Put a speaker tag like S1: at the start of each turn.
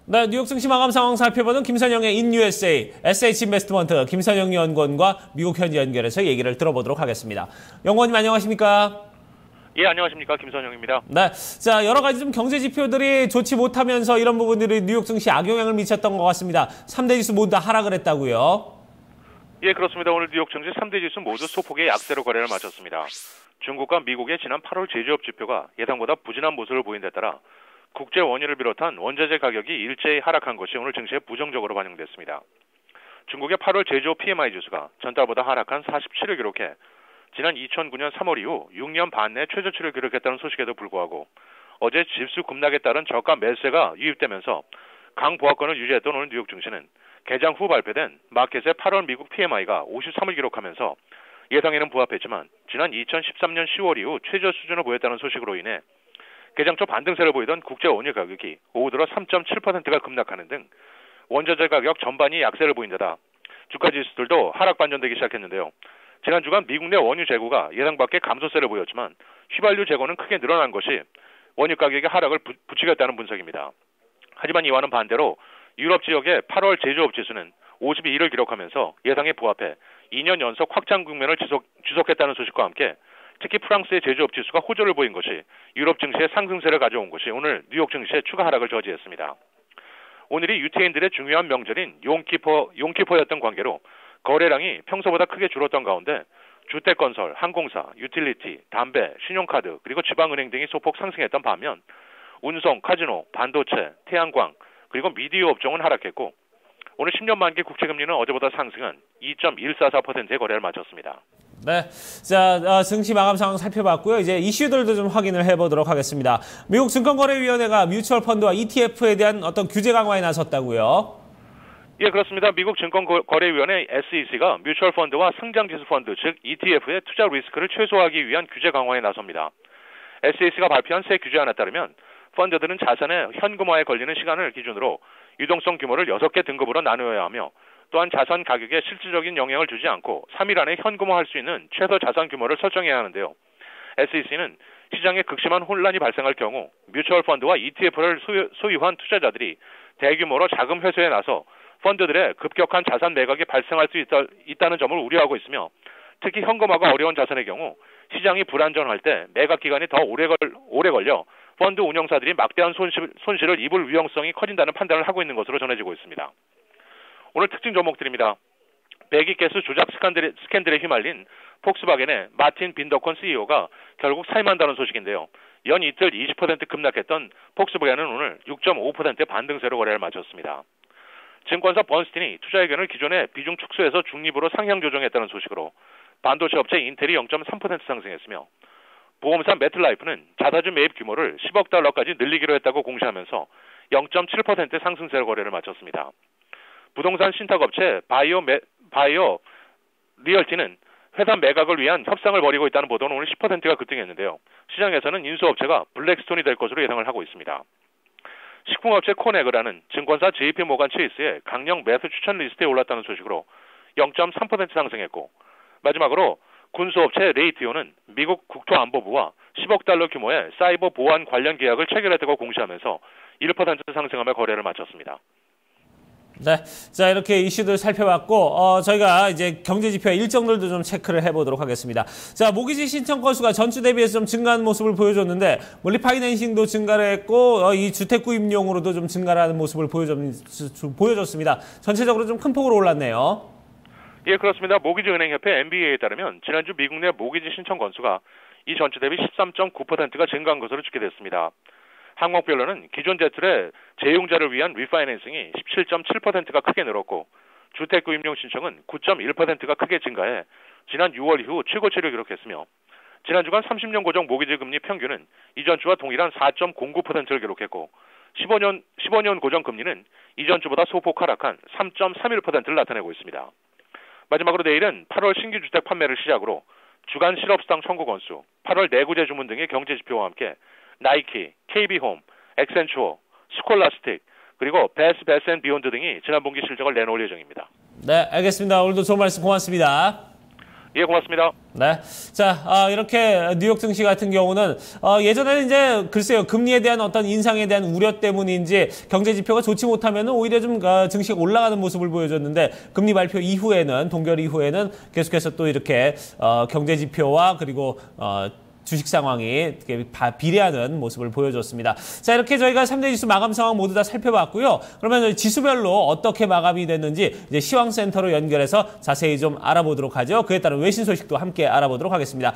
S1: 네, 뉴욕 증시 마감 상황 살펴보는 김선영의 In USA, SH 인베스트먼트 김선영 연구원과 미국 현지 연결해서 얘기를 들어보도록 하겠습니다. 연구원님 안녕하십니까?
S2: 예, 안녕하십니까. 김선영입니다.
S1: 네, 자 여러 가지 좀 경제 지표들이 좋지 못하면서 이런 부분들이 뉴욕 증시에 악영향을 미쳤던 것 같습니다. 3대 지수 모두 다 하락을 했다고요?
S2: 예, 그렇습니다. 오늘 뉴욕 증시 3대 지수 모두 소폭의 약세로 거래를 마쳤습니다. 중국과 미국의 지난 8월 제조업 지표가 예상보다 부진한 모습을 보인 데 따라 국제 원유를 비롯한 원자재 가격이 일제히 하락한 것이 오늘 증시에 부정적으로 반영됐습니다. 중국의 8월 제조업 PMI 지수가 전달보다 하락한 47을 기록해 지난 2009년 3월 이후 6년 반 내 최저치를 기록했다는 소식에도 불구하고 어제 지수 급락에 따른 저가 매수세가 유입되면서 강보합권을 유지했던 오늘 뉴욕 증시는 개장 후 발표된 마켓의 8월 미국 PMI가 53을 기록하면서 예상에는 부합했지만 지난 2013년 10월 이후 최저 수준을 보였다는 소식으로 인해 개장 초 반등세를 보이던 국제 원유 가격이 오후 들어 3.7%가 급락하는 등 원자재 가격 전반이 약세를 보인 데다 주가 지수들도 하락 반전되기 시작했는데요. 지난 주간 미국 내 원유 재고가 예상 밖의 감소세를 보였지만 휘발유 재고는 크게 늘어난 것이 원유 가격의 하락을 부추겼다는 분석입니다. 하지만 이와는 반대로 유럽 지역의 8월 제조업 지수는 52를 기록하면서 예상에 부합해 2년 연속 확장 국면을 지속했다는 소식과 함께 특히 프랑스의 제조업 지수가 호조를 보인 것이 유럽 증시의 상승세를 가져온 것이 오늘 뉴욕 증시의 추가 하락을 저지했습니다. 오늘이 유태인들의 중요한 명절인 용키퍼였던 관계로 거래량이 평소보다 크게 줄었던 가운데 주택건설, 항공사, 유틸리티, 담배, 신용카드 그리고 지방은행 등이 소폭 상승했던 반면 운송, 카지노, 반도체, 태양광 그리고 미디어 업종은 하락했고 오늘 10년 만기 국채금리는 어제보다 상승한 2.144%의 거래를 마쳤습니다.
S1: 네, 자 증시 마감 상황 살펴봤고요. 이제 이슈들도 좀 확인을 해보도록 하겠습니다. 미국 증권거래위원회가 뮤추얼 펀드와 ETF에 대한 어떤 규제 강화에 나섰다고요?
S2: 예, 그렇습니다. 미국 증권거래위원회 SEC가 뮤추얼 펀드와 성장지수 펀드, 즉 ETF의 투자 리스크를 최소화하기 위한 규제 강화에 나섭니다. SEC가 발표한 새 규제안에 따르면 펀드들은 자산의 현금화에 걸리는 시간을 기준으로 유동성 규모를 6개 등급으로 나누어야 하며 또한 자산 가격에 실질적인 영향을 주지 않고 3일 안에 현금화할 수 있는 최소 자산 규모를 설정해야 하는데요. SEC는 시장에 극심한 혼란이 발생할 경우 뮤추얼 펀드와 ETF를 소유한 투자자들이 대규모로 자금 회수에 나서 펀드들의 급격한 자산 매각이 발생할 수 있다는 점을 우려하고 있으며 특히 현금화가 어려운 자산의 경우 시장이 불안정할 때 매각 기간이 더 오래 걸려 펀드 운영사들이 막대한 손실을 입을 위험성이 커진다는 판단을 하고 있는 것으로 전해지고 있습니다. 오늘 특징 종목들입니다. 배기가스 조작 스캔들에 휘말린 폭스바겐의 마틴 빈더콘 CEO가 결국 사임한다는 소식인데요. 연 이틀 20% 급락했던 폭스바겐은 오늘 6.5%의 반등세로 거래를 마쳤습니다. 증권사 번스틴이 투자 의견을 기존의 비중 축소해서 중립으로 상향 조정했다는 소식으로 반도체 업체 인텔이 0.3% 상승했으며 보험사 메틀라이프는 자사주 매입 규모를 10억 달러까지 늘리기로 했다고 공시하면서 0.7%의 상승세로 거래를 마쳤습니다. 부동산 신탁업체 바이오 리얼티는 회사 매각을 위한 협상을 벌이고 있다는 보도는 오늘 10%가 급등했는데요. 시장에서는 인수업체가 블랙스톤이 될 것으로 예상을 하고 있습니다. 식품업체 코네그라는 증권사 JP모간 체이스의 강력 매수 추천 리스트에 올랐다는 소식으로 0.3% 상승했고 마지막으로 군수업체 레이티오는 미국 국토안보부와 10억 달러 규모의 사이버 보안 관련 계약을 체결했다고 공시하면서 1% 상승하며 거래를 마쳤습니다.
S1: 네, 자 이렇게 이슈들 살펴봤고 저희가 이제 경제 지표의 일정들도 좀 체크를 해보도록 하겠습니다. 자 모기지 신청 건수가 전주 대비해서 좀 증가하는 모습을 보여줬는데 리파이낸싱도 증가를 했고 이 주택 구입용으로도 좀 증가하는 모습을 보여줬습니다. 전체적으로 좀 큰 폭으로 올랐네요.
S2: 예, 그렇습니다. 모기지은행협회 MBA에 따르면 지난주 미국 내 모기지 신청 건수가 이 전주 대비 13.9%가 증가한 것으로 집계됐습니다. 항목별로는 기존 대출의 재용자를 위한 리파이낸싱이 17.7%가 크게 늘었고 주택 구입용 신청은 9.1%가 크게 증가해 지난 6월 이후 최고치를 기록했으며 지난 주간 30년 고정 모기지 금리 평균은 이전 주와 동일한 4.09%를 기록했고 15년 고정 금리는 이전 주보다 소폭 하락한 3.31%를 나타내고 있습니다. 마지막으로 내일은 8월 신규 주택 판매를 시작으로 주간 실업수당 청구 건수, 8월 내구재 주문 등의 경제 지표와 함께 나이키, KB홈, 엑센추어, 스콜라스틱, 그리고 베스앤비욘드 등이 지난 분기 실적을 내놓을 예정입니다.
S1: 네, 알겠습니다. 오늘도 좋은 말씀 고맙습니다.
S2: 예, 고맙습니다.
S1: 네. 자, 이렇게 뉴욕 증시 같은 경우는, 예전에는 이제, 글쎄요, 금리에 대한 어떤 인상에 대한 우려 때문인지 경제 지표가 좋지 못하면 오히려 좀 증시가 올라가는 모습을 보여줬는데, 금리 발표 이후에는, 동결 이후에는 계속해서 또 이렇게, 경제 지표와 그리고, 주식 상황이 비례하는 모습을 보여줬습니다. 자, 이렇게 저희가 3대 지수 마감 상황 모두 다 살펴봤고요. 그러면 지수별로 어떻게 마감이 됐는지 이제 시황센터로 연결해서 자세히 좀 알아보도록 하죠. 그에 따른 외신 소식도 함께 알아보도록 하겠습니다.